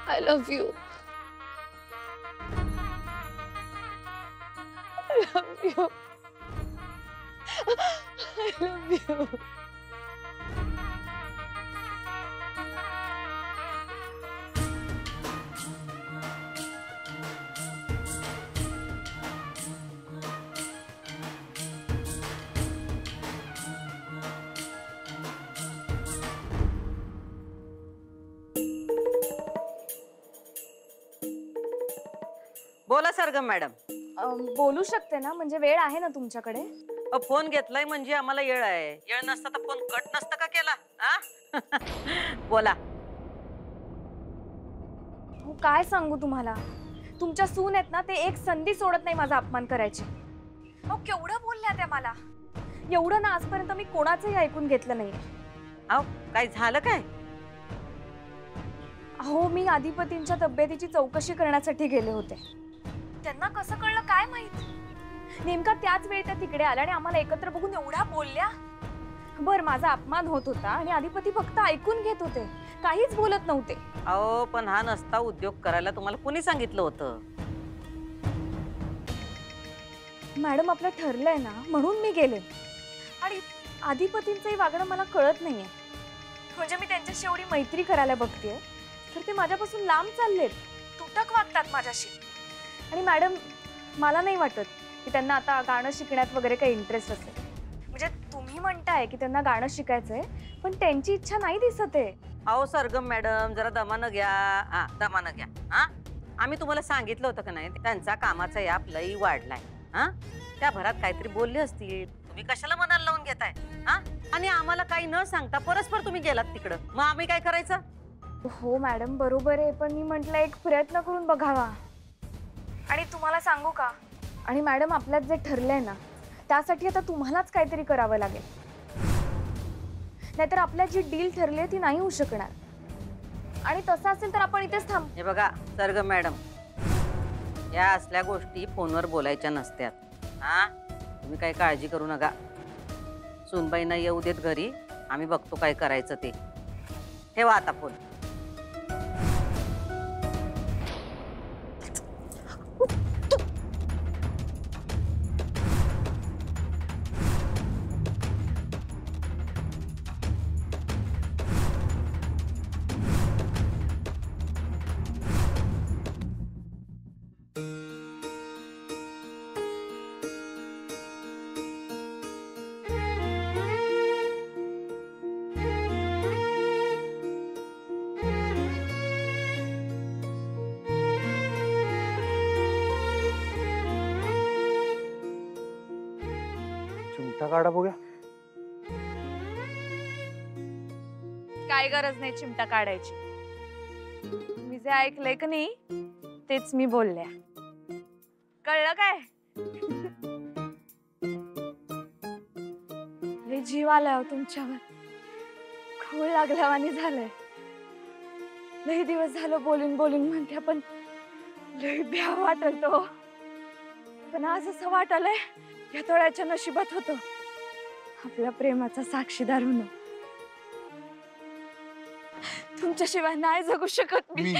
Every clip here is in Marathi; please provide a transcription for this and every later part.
I love you. I love you. I love you. बोला सरगम मॅडम. बोलू शकते ना, म्हणजे वेळ आहे ना तुमच्याकडे? फोन घेतलाय म्हणजे आम्हाला येळ आहे. येळ नसता तर फोन कट नसता का केला? बोला. हो, काय सांगू तुम्हाला, तुमच्या सून आहेत ना, ते एक संधी सोडत नाही माझा अपमान करायची. अहो केवढं बोलल्या त्या मला, एवढं ना आजपर्यंत मी कोणाचंही ऐकून घेतलं नाही. अहो काय झालं काय? अहो मी अधिपतींच्या तब्येतीची चौकशी करण्यासाठी गेले होते. त्यांना कसं कळलं काय माहित, नेमका त्याच वेळी त्या तिकडे आल्या आणि आम्हाला एकत्र बघून एवढ्या बोलल्या. बर माझा अपमान होत होता आणि अधिपती फक्त ऐकून घेत होते, काहीच बोलत नव्हते. अहो पण हा नसता उद्योग करायला तुम्हाला कोणी सांगितलं होतं? मॅडम आपलं ठरलंय ना म्हणून मी गेले, आणि अधिपतींचंही वागणं मला कळत नाहीये. म्हणजे मी त्यांच्याशी एवढी मैत्री करायला बघतेय तर ते माझ्यापासून लांब चाललेत, तुटक वागतात माझ्याशी. आणि मॅडम मला नाही वाटत की त्यांना आता गाणं शिकण्यात वगैरे काही इंटरेस्ट असेल. म्हणजे तुम्ही म्हणताय की त्यांना गाणं शिकायचंय पण त्यांची इच्छा नाही दिसत आहे. अहो सरगम मॅडम जरा दमानं घ्या. दमानं घ्या. आम्ही तुम्हाला सांगितलं होतं का नाही, त्यांचा कामाचा याप लई वाढलाय. त्या भरात काहीतरी बोलले असतील, तुम्ही कशाला मनाला लावून घेताय? आणि आम्हाला काही न सांगता परस्पर तुम्ही गेलात तिकडं, मग आम्ही काय करायचं? हो मॅडम बरोबर आहे, पण मी म्हटलं एक प्रयत्न करून बघावा. आणि तुम्हाला सांगू का, आणि मॅडम आपल्यात जे ठरलंय ना त्यासाठी आता तुम्हालाच काहीतरी करावं लागेल, नाहीतर आपल्या जी डील ठरली ती नाही होऊ शकणार. आणि तसं असेल तर आपण इथेच थांब. हे बघा सरगम मॅडम, या असल्या गोष्टी फोनवर बोलायच्या नसत्यात. तुम्ही काही काळजी करू नका. सूनबाईंना येऊ देत घरी, आम्ही बघतो काय करायचं ते. ठेवा आता फोन. चिमटा काढा बघूया. काय गरज नाही चिमटा काढायची. मी जे ऐकलंय का नाही तेच मी बोलल्या, कळलं काय? लय जीव आलाय हो तुमच्यावर, खूळ लागल्यावानी झालंय. लय दिवस झालं बोलून बोलून म्हणते, पण लय भ्या वाटतो. पण आज असं वाटलंय या तोळ्याच्या नशिबात होतं आपल्या प्रेमाचा साक्षीदार होणं. तुमच्याशिवाय नाही जगू शकत मी.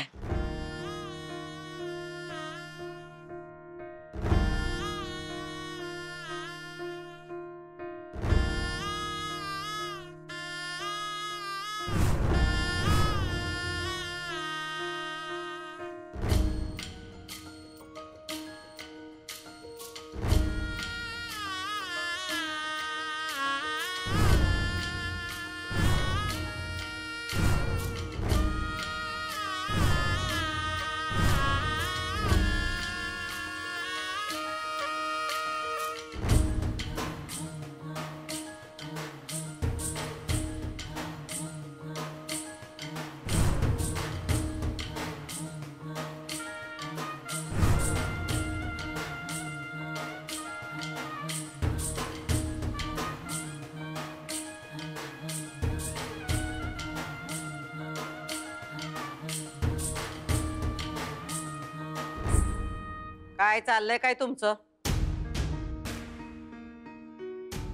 काय चाललंय काय तुमचं?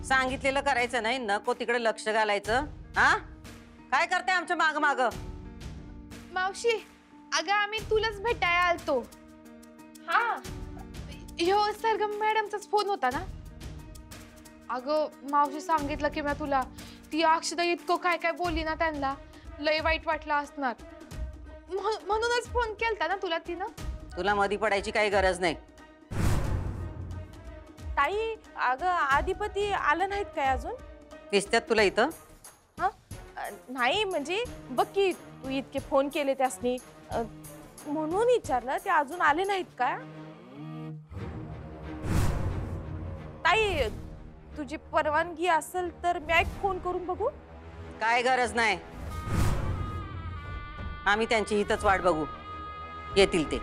सांगितलेलं करायचं नाही, नको तिकडे लक्ष घालायचं. काय करते आमच्या माग माग? मावशी अगं आम्ही तुलाच भेटायला आलतो. हा ह्यो सरगम मॅडमचाच फोन होता ना. अगं मावशी सांगितलं की मी तुला ती अक्षदा इतकं काय काय बोलली ना त्यांना लय वाईट वाटलं असणार. म्हणूनच फोन केलता ना तुला तिनं. तुला मधी पडायची काही गरज नाही. ताई अगं आधिपती आलं नाहीत काय अजून? दिसत्यात तुला इथं? नाही म्हणजे बघ की तू इतके फोन केले त्यासनी म्हणून विचारलं ते अजून आले नाहीत का? ताई तुझी परवानगी असेल तर मी एक फोन करून बघू. काय गरज नाही. आम्ही त्यांची हितच वाट बघू. येतील ते.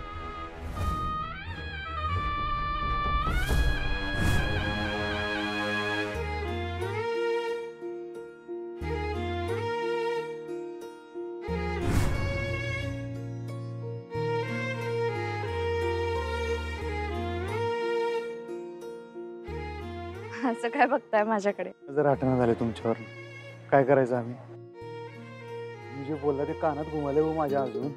असं काय बघताय माझ्याकडे? जर आठवण झाले तुमच्यावर. काय करायचं आम्ही? मी जे बोलला ते कानात घुमाले हो माझ्या अजून.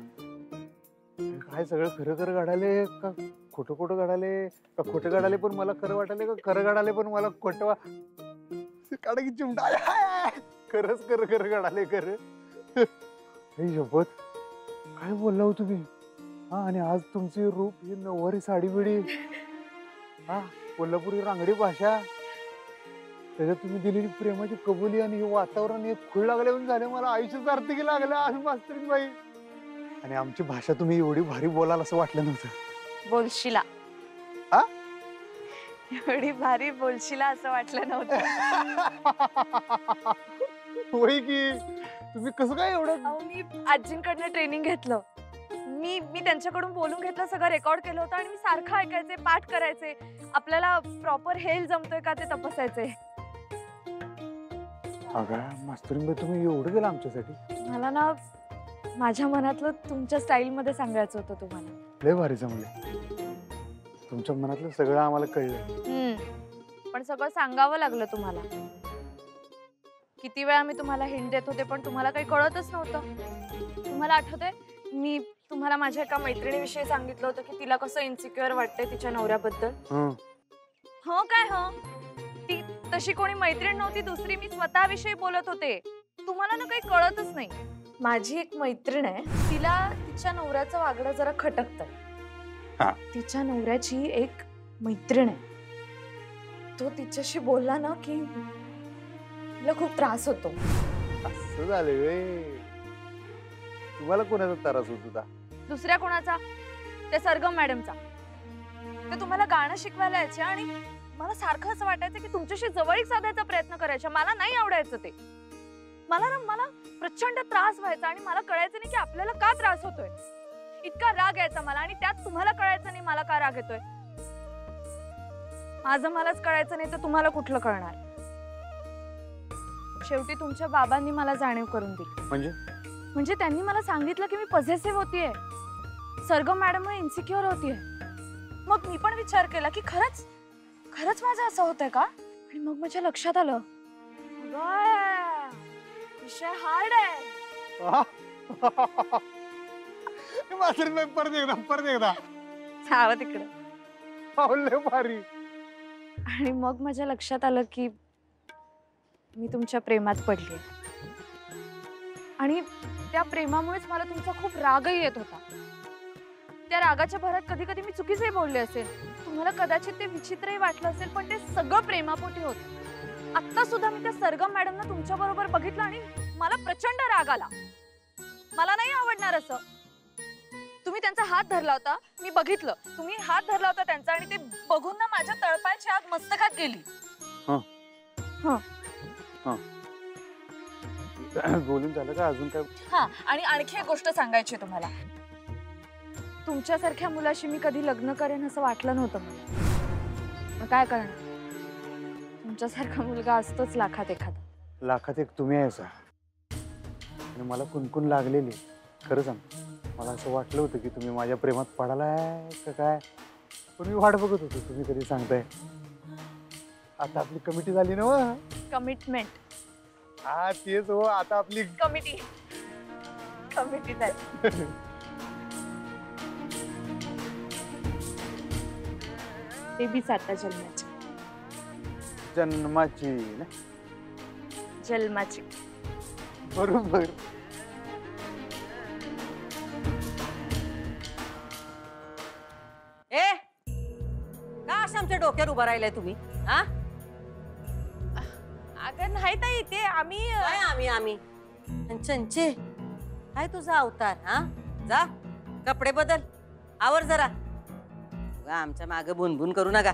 काय सगळं खरं खरं घडाले का खोटं खोटं घडाले का खोटं घडाले पण मला खरं वाटाले का खरं घडाले पण मला खोटं काढा की चिमटा. खरंच खरं खरं घडाले खरं. हे शपथ काय बोलला हो तुम्ही? हा आणि आज तुमचे रूप ही नऊवारी साडी बिडी हा कोल्हापुरी रांगडी भाषा त्याच्यात तुम्ही दिलेली प्रेमाची कबुली आणि हे वातावरण एक खूळ लागले झाले. मला आयुष्य सार्थकी लागलं आज मास्तरीन बाई. आणि आमची भाषा तुम्ही एवढी भारी बोलाल असं वाटलं नव्हतं. बोलशिला आ? एवढी भारी बोलशिला असं वाटलं नव्हतं. होय की तुम्ही कसं काय एवढं? अहो, मी आजींकडनं ट्रेनिंग घेतलं. मी त्यांच्याकडून बोलून घेतलं, सगळं रेकॉर्ड केलं होतं आणि मी सारखं ऐकायचे, पाठ करायचे. आपल्याला प्रॉपर हेल जमतोय का ते तपासायचे. अगं मास्तरीन बाई तुम्ही एवढं केलं आमच्यासाठी? मला ना माझ्या मनातलं तुमच्या स्टाईल मध्ये सांगायचं होतं तुम्हाला. लय भारी जमले. तुमच्या मनातलं सगळं आम्हाला कळलं. पण सगळं सांगावं लागलं तुम्हाला. किती वेळा मी तुम्हाला हिंट देत होते पण तुम्हाला काही कळतच नव्हतं. तुम्हाला आठवतंय मी तुम्हाला माझ्या एका मैत्रिणीविषयी सांगितलं होतं की तिला कसं इन्सिक्युअर वाटतंय तिच्या नवऱ्याबद्दल. हो काय हो, ती तशी कोणी मैत्रीण नव्हती दुसरी, मी स्वतःविषयी बोलत होते. तुम्हाला ना काही कळतच नाही. माझी एक मैत्रीण आहे, तिला तिच्या नवऱ्याचं वागणं जरा खटकतं. तिच्या नवऱ्याची एक मैत्रीण आहे, तो तिच्याशी बोलला ना की तिला खूप त्रास होतो. असं झालं वे. तुम्हाला कोणाचा त्रास होत होता? दुसऱ्या कोणाचा? त्या सरगम मॅडमचा. ते तुम्हाला गाणं शिकवायला यायचे आणि मला सारखं असं वाटायचं की तुमच्याशी जवळीक साधायचा प्रयत्न करायचा. मला नाही आवडायचं ते. मला प्रचंड त्रास व्हायचा आणि मला कळायचं नाही की आपल्याला का त्रास होतोय. इतका राग यायचा मला आणि त्यात तुम्हाला कळायचं नाही मला का राग येतोय. माझं मलाच कळायचं नाही तर तुम्हाला कुठलं कळणार. शेवटी तुमच्या बाबांनी मला जाणीव करून दिली. म्हणजे त्यांनी मला सांगितलं की मी पॉझिटिव्ह होतीये, सरगम मॅडम इन्सिक्युअर होतीये. मग मी पण विचार केला की खरंच माझं असं होतंय का. आणि मग माझ्या लक्षात आलं विषय हार्ड आहे. परत एकदा जावं तिकडे. भारी. आणि मग माझ्या लक्षात आलं की मी तुमच्या प्रेमात पडली आणि त्या प्रेमामुळेच मला तुमचा खूप रागही येत होता. त्या रागाच्या भरात कधी कधी मी चुकीचंही बोलले असेल. तुम्हाला कदाचित ते विचित्रही वाटलं असेल पण ते सगळं प्रेमापोटी होतं. आता सुद्धा मी त्या सरगम मॅडमना तुमच्या बरोबर बघितलं आणि मला प्रचंड राग आला. मला नाही आवडणार असं. तुम्ही त्यांचा हात धरला होता, मी बघितलं. तुम्ही हात धरला होता त्यांचा आणि ते बघून ना माझ्या तळपायाची आग मस्तकात गेली. बोलून झालं का अजून काय? हा आणि आणखी एक गोष्ट सांगायची तुम्हाला. तुमच्यासारख्या मुलाशी मी कधी लग्न करेन असं वाटलं नव्हतं मला. मग काय करणार, तुमच्यासारखा मुलगा असतोच लाखात एखादा. लाखात एक तुम्ही आहे सर. आणि मला कुणकुण लागलेली. खरं सांग मला असं वाटलं होतं की तुम्ही माझ्या प्रेमात पडालाय का काय. पण मी वाट बघत होतो तुम्ही कधी सांगताय. आता आपली कमिटी झाली ना. कमिटमेंट. हा तेच हो. आता आपली कमिटी झाली. ते बी 7 जन्माची. जन्माची ना? जन्माची. बरोबर. ए का असं आमच्या डोक्यावर उभं राहिलाय तुम्ही? हा अगं नाही ताई, ते आम्ही काय आम्ही आणि चंचे काय तुझा अवतार? हा जा कपडे बदल, आवर जरा. उगा आमच्या मागे बुनबुन करू नका.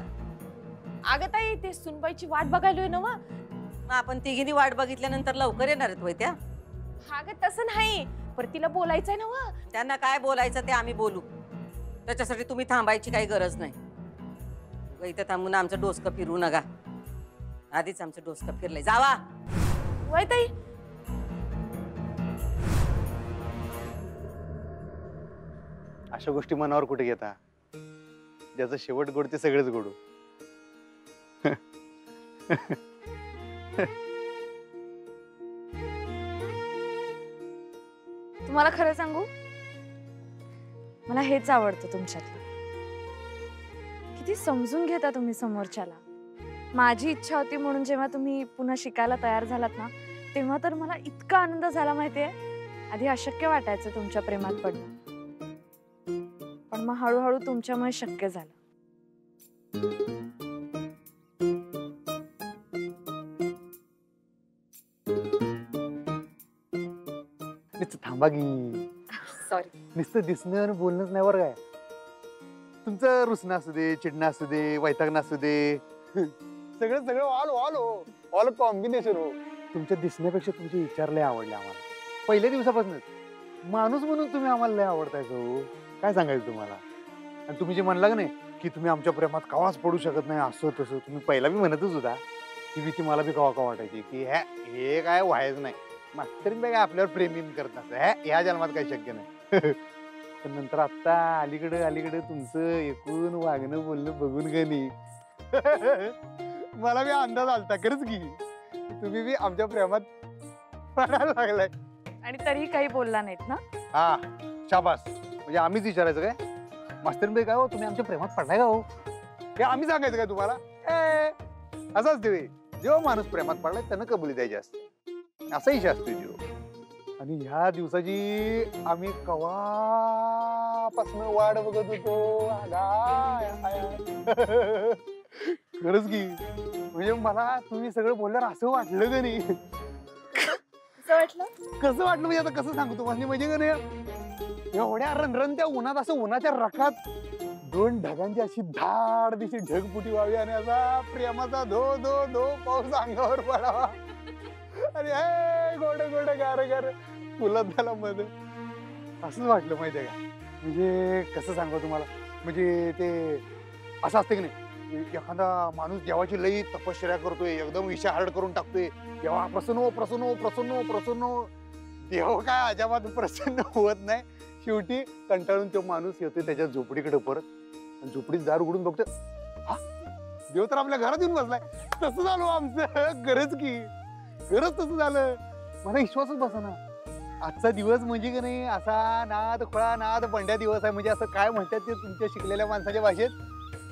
अगं ताई, ते सुनबाईची वाट बघायलोय ना वा. मग आपण तिघींनी वाट बघितल्यानंतर लवकर येणार आहेत होय त्या? अगं तसं नाही, पर तिला बोलायचंय ना वा. त्यांना काय बोलायचं ते आम्ही बोलू. त्याच्यासाठी तुम्ही थांबायची काही गरज नाही. उगा इथं थांबून आमचं डोसकं फिरू नका. आधीच आमचं डोसकं फिरलंय. जावा. वय ताई. अशा गोष्टी मनावर कुठे घेता? ज्याचं शेवट गोड ते सगळेच गोड. तुम्हाला खरं सांगू, मला हेच आवडतं तुमच्यातलं. किती समजून घेता तुम्ही समोरच्याला. माझी इच्छा होती म्हणून जेव्हा तुम्ही पुन्हा शिकायला तयार झालात ना, तेव्हा तर मला इतका आनंद झाला माहितीये. आधी अशक्य वाटायचं तुमच्या प्रेमात पडणं, पण मग हळूहळू तुमच्यामुळे शक्य झालं. नुसतं थांबा की. सॉरी. नुसतं दिसणं आणि बोलणंच नाही बरं काय. तुमचं रुसणं असू दे, चिडणं असू दे, वैतागणं असू दे, सगळं सगळं ऑल कॉम्बिनेशन हो. तुमच्या दिसण्यापेक्षा तुमचे विचार लय आवडले आम्हाला पहिल्या दिवसापासूनच. माणूस म्हणून तुम्ही आम्हाला लय आवडतायच हो. काय सांगायचं तुम्हाला. आणि तुम्ही जे म्हणला नाही की तुम्ही आमच्या प्रेमात कवाच पडू शकत नाही असं तसं, तुम्ही पहिला बी म्हणतच होता. ती भीती मला बी कवा वाटायची की हे काय व्हायचं नाही. मास्तरीन काय आपल्यावर प्रेम करत नसतं. ह्या जन्मात काही शक्य नाही. पण नंतर आता अलीकडे तुमचं एकूण वागणं बोलणं बघून गणी मला बी अंदाज आलता खरंच की तुम्ही बी आमच्या प्रेमात पडायला लागलाय. आणि तरीही काही बोलला नाहीत ना. हा शाबास. म्हणजे आम्हीच विचारायचं काय मास्तरीन बाई काय हो तुम्ही आमच्या प्रेमात पडलाय का हो, हे आम्ही सांगायचं काय तुम्हाला? असंच ते जेव्हा माणूस प्रेमात पडलाय त्यांना कबुली द्यायची असते. असा इशा असतो जीव. आणि ह्या दिवसाची आम्ही कवापासून वाट बघत होतो. खरंच की म्हणजे मला तुम्ही सगळं बोलल्यावर असं वाटलं का नाही. कसं वाटलं? कसं वाटलं म्हणजे आता कसं सांगू तुम्हाला. म्हणजे का नाही एवढ्या रणरण त्या उन्हात असं उन्हाच्या रकात दोन ढगांची अशी धाड दिशी ढगपुटी व्हावी आणि असा प्रेमाचा धो धो धो पाऊस अंगावर पडावा. अरे गोड गोड गार गार फुलात झाला मध्ये असंच वाटलं माहितीये का. म्हणजे कसं सांगू तुम्हाला. म्हणजे ते असं असतं की नाही एखादा माणूस देवाची लई तपश्चर्या करतोय एकदम विषय हार्ड करून टाकतोय. देवा प्रसन्न प्रसन्न प्रसन्न प्रसन्न. देव काय अजाबात प्रसन्न होत नाही. शेवटी कंटाळून तो माणूस येतोय त्याच्या झोपडीकडे परत आणि झोपडीत दार उघडून बघतो हा देव तर आपल्या घरात येऊन बसलाय. तसं झालं आमचं. खरंच की खरंच तसं झालं. मला विश्वासच बसना. आजचा दिवस म्हणजे की नाही असा नाद खोळा नाद बंड्या दिवस आहे. म्हणजे असं काय म्हणतात ते तुमच्या शिकलेल्या माणसाच्या भाषेत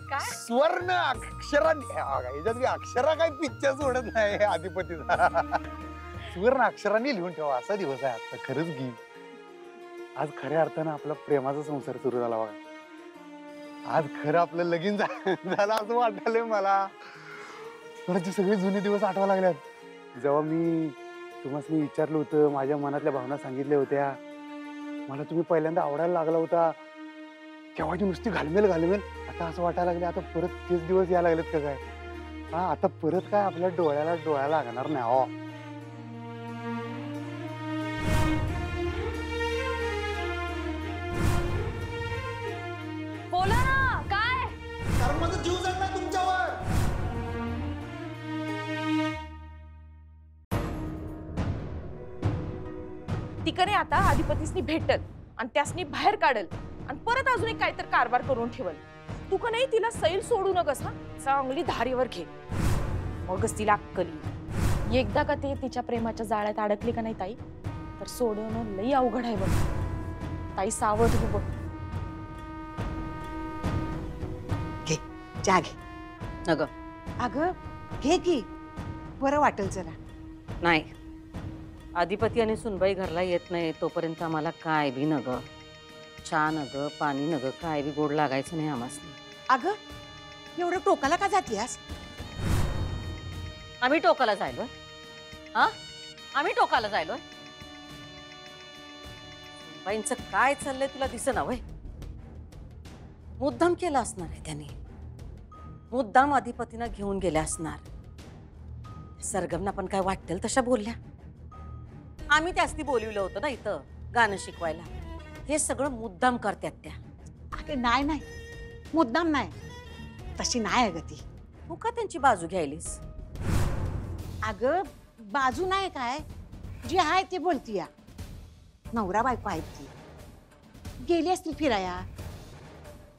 काय? स्वर्ण अक्षरांनी ह्याच्यात अक्षरा काय पिक्चर सोडत नाही अधिपतीचा. सुवर्ण अक्षरांनी लिहून ठेवा असा दिवस आहे आजचा. खरंच की आज खऱ्या अर्थानं आपला प्रेमाचा संसार सुरू झाला बघा. आज खरं आपलं लगीन झालं असं वाटायलंय मला. मला ते सगळे जुने दिवस आठवा लागल्यात. जेव्हा मी तुम्हाला विचारलं होतं माझ्या मनातल्या भावना सांगितल्या होत्या मला तुम्ही पहिल्यांदा आवडायला लागला होता तेव्हाची नुसती घालमेल आता असं वाटायला लागले आता परत तेच दिवस यायला लागलेत का काय. हा आता परत काय आपल्या डोळ्याला डोळ्या लागणार नाही हो. बोला ना काय. कारण माझा जीव जाणार तुमच्यावर. तिकडे आता अधिपतीसनी भेटल आणि त्यासनी बाहेर काढल आणि परत अजून एक काहीतरी कारभार करून ठेवल. तू का नाही तिला सैल सोडू नकस. हा चांगली धारीवर घे मगच तिला अक्कली. एकदा का ते तिच्या प्रेमाच्या जाळ्यात अडकली का नाही ताई तर सोडवणं लई अवघड आहे बघ. ताई सावध हो बघ. चहा घे. नग अगं घे की, बरं वाटेल जरा. नाही, अधिपती आणि सुनबाई घरला येत नाही तोपर्यंत आम्हाला काय बी नग, चहा नग, पाणी नग, काय बी गोड लागायचं नाही आम्हाला. अगं एवढं टोकाला का जातीयास? आम्ही टोकाला जायलोय? हा, आम्ही टोकाला जायलोय? बाईंचं काय चाललंय तुला दिसेना वय? मुद्दाम केलं असणार आहे त्यांनी, मुद्दाम अधिपतीना घेऊन गेल्या असणार. सरगमना पण काय वाटेल तशा बोलल्या. आम्ही त्यासनी बोलवलं होतं ना इथं गाणं शिकवायला. हे सगळं मुद्दाम करतात त्या. अगं नाही नाही, मुद्दाम नाही, तशी नाही अगं ती. तू का त्यांची बाजू घ्यायलीस? अगं बाजू नाही काय, जी आहे ते बोलतीया. नवरा बायको आहेत ती, गेली असतील फिराया.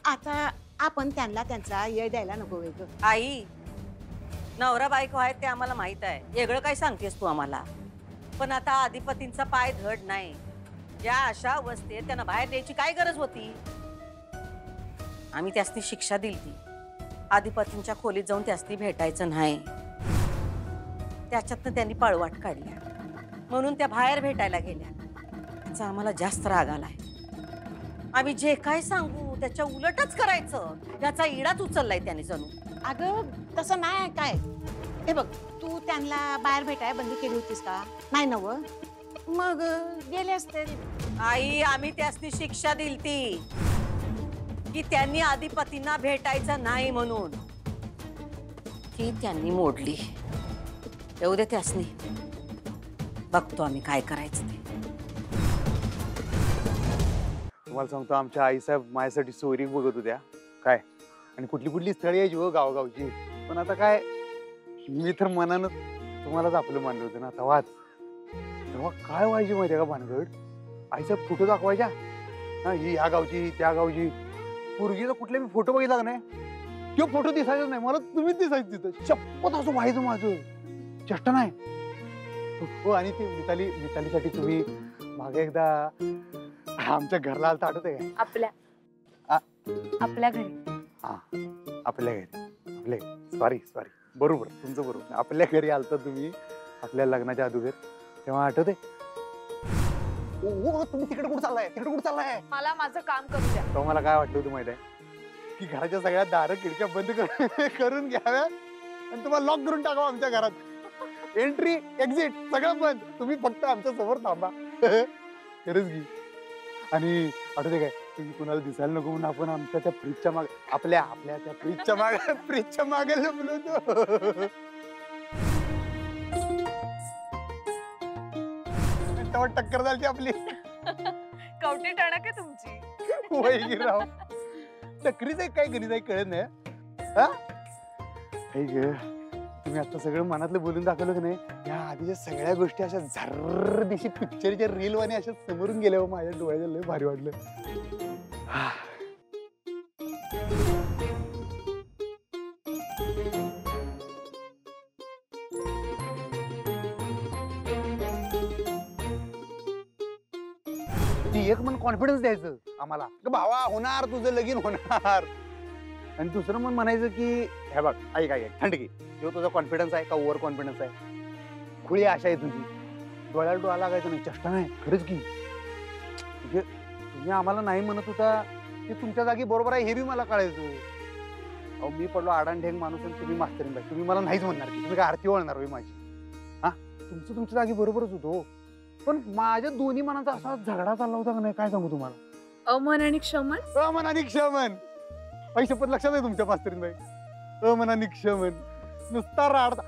आता आपण त्यांना त्यांचा येळ द्यायला नको वेग. आई, नवरा बायको आहेत ते आम्हाला माहित आहे, वेगळं काय सांगतेस तू आम्हाला? पण आता अधिपतींचा पाय धड नाही. या अशा अवस्थेत त्यांना बाहेर द्यायची काय गरज होती? आम्ही त्यासनी शिक्षा दिली, अधिपतींच्या खोलीत जाऊन त्यासनी भेटायचं नाही. त्याच्यातनं त्यांनी पळवाट काढल्या म्हणून त्या बाहेर भेटायला गेल्या. त्याचा आम्हाला जास्त राग आलाय. आम्ही जे काय सांगू त्याच्या उलटच करायचं, याचा इडाच उचललाय त्याने जणू. अगं तसं नाही काय. हे बघ, तू त्यांना बाहेर भेटाय बंदी केली होतीस का? नाही नव, मग गेले असते. आई, आम्ही त्यासनी शिक्षा दिलती की त्यांनी अधिपतींना भेटायचं नाही म्हणून. ती त्यांनी मोडली. येऊ दे त्यासनी, बघतो आम्ही काय करायचं ते. तुम्हाला सांगतो, आमच्या आईसाहेब माझ्यासाठी सोयरी बघत होत्या काय, आणि कुठली कुठली स्थळी यायची हो गावगावची. पण आता काय, मी तर मनानं तुम्हालाच आपलं मानलं होतं ना तेव्हा काय व्हायची माहिती आहे का भानगड? आईसाहेब फोटो दाखवायच्या, हा ही ह्या गावची त्या गावची. पोरगीचा कुठला मी फोटो बघितला का नाही, तो फोटो दिसायचाच नाही मला, तुम्हीच दिसायचं तिथं. शपथ असं व्हायचं माझं, चेष्टा नाही हो. आणि ते मितालीसाठी तुम्ही मागे एकदा आमच्या घरला आलता, आठवतंय काय? आपल्या घरी. हा, आपल्या घरी. सॉरी बरोबर, तुमचं बरोबर. आपल्या घरी आलता तुम्ही आपल्या लग्नाच्या अगोदर, तेव्हा आठवते? ओ तुम्ही तिकडे कुठे चाललाय? मला माझं काम करू द्या. तेव्हा मला काय वाटलं होतं माहिती आहे, की घराच्या सगळ्या दारं खिडक्या बंद करून घ्याव्या आणि तुम्हाला लॉक करून टाकावं आमच्या घरात. एंट्री एक्झिट सगळं बंद, तुम्ही फक्त आमच्या समोर थांबा. खरंच की. आणि आठवते काय, तुम्ही कुणाला दिसायला नको म्हणून आपण आमच्या त्या फ्रीजच्या मागे, आपल्या त्या फ्रीजच्या मागे लपलो होतो. तेव्हा टक्कर झाली आपली. कवटी टणक आहे तुमची. वैगिराव टक्करीच आहे काय गणित आहे कळत नाही. हा ग, तुम्ही आता सगळं मनातलं बोलून दाखवलं की नाही, या आधीच्या सगळ्या गोष्टी अशा झर्र दिशी पिक्चरच्या रील वाणी अशा समोरून गेल्या. माझ्या डोळ्याला लय भारी वाटलं. ती एक मन कॉन्फिडन्स द्यायचं आम्हाला, की भावा होणार, तुझं लगीन होणार. आणि दुसरं मन म्हणायचं की हे बघ, ऐक थंड की, जो तुझा कॉन्फिडन्स आहे का ओव्हर कॉन्फिडन्स आहे, खुळी आशा आहे तुझी, डोळ्याला डोळा लागायचं नाही, चेष्टा नाही. खरंच की म्हणजे तुम्ही आम्हाला नाही म्हणत होता की तुमच्या जागी बरोबर आहे हे बी मला कळायचं. अहो मी पडलो आडांढेंग माणूस आणि तुम्ही मास्तरीन बाई, तुम्ही मला नाहीच म्हणणार की, तुम्ही काय आरती वळणार होई माझी? हा, तुमच्या जागी बरोबरच होतो, पण माझ्या दोन्ही मनाचा असा झगडा चालला होता का नाही, काय सांगू तुम्हाला. अमन आणि क्षमन. शपथ लक्षात आहे तुमच्या मास्तरीन बाई. अमन आणि क्षमन नुसता राडा.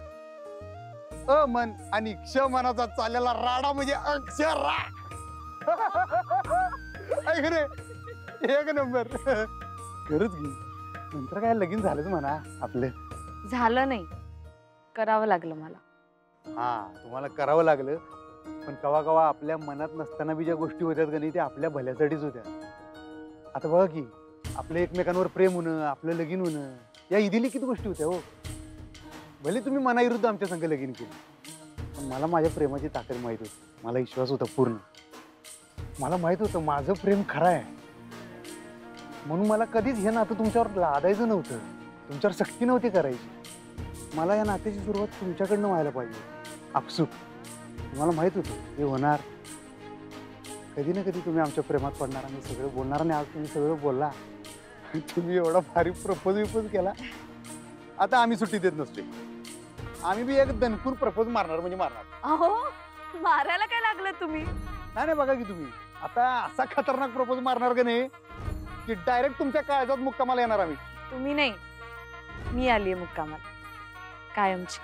अमन आणि क्षमनाचा चाललेला राडा म्हणजे अक्षरा. ऐक रे, एक नंबर. खरंच घे. नंतर काय लगीन झालंच म्हणा आपलं. झालं नाही, करावं लागलं मला. हा, तुम्हाला करावं लागलं, पण कवा कवा आपल्या मनात नसताना बी ज्या गोष्टी होत्यात का नाही, त्या आपल्या भल्यासाठीच होत्या. आता बघा की, आपलं एकमेकांवर प्रेम होणं, आपलं लगीन होणं, या इदिलिखित गोष्टी होत्या हो. भले तुम्ही मनाविरुद्ध आमच्या संग लगीन केलं, पण मला माझ्या प्रेमाची ताकद माहित होती. मला विश्वास होता पूर्ण. मला माहित होतं माझं प्रेम खरं आहे, म्हणून मला कधीच हे नातं तुमच्यावर लादायचं नव्हतं. तुमच्यावर सक्ती नव्हती करायची. मला या नात्याची सुरुवात तुमच्याकडनं व्हायला पाहिजे. आपसूक तुम्हाला माहित होतं हे होणार. कधी ना कधी तुम्ही आमच्या प्रेमात पडणार आणि सगळं बोलणार. आणि आज तुम्ही सगळं बोलला. तुम्ही एवढा भारी प्रपोज केला. आता आम्ही सुट्टी देत नसते. आम्ही बी एक दणकून प्रपोज मारणार म्हणजे मारणार. अहो मारायला काय लागलं तुम्ही? नाही बघा की तुम्ही आता असा खतरनाक प्रपोज मारणार का नाही की डायरेक्ट तुमच्या काळजात मुक्कामाला येणार आम्ही. तुम्ही नाही, मी आलीये मुक्कामाला कायमची.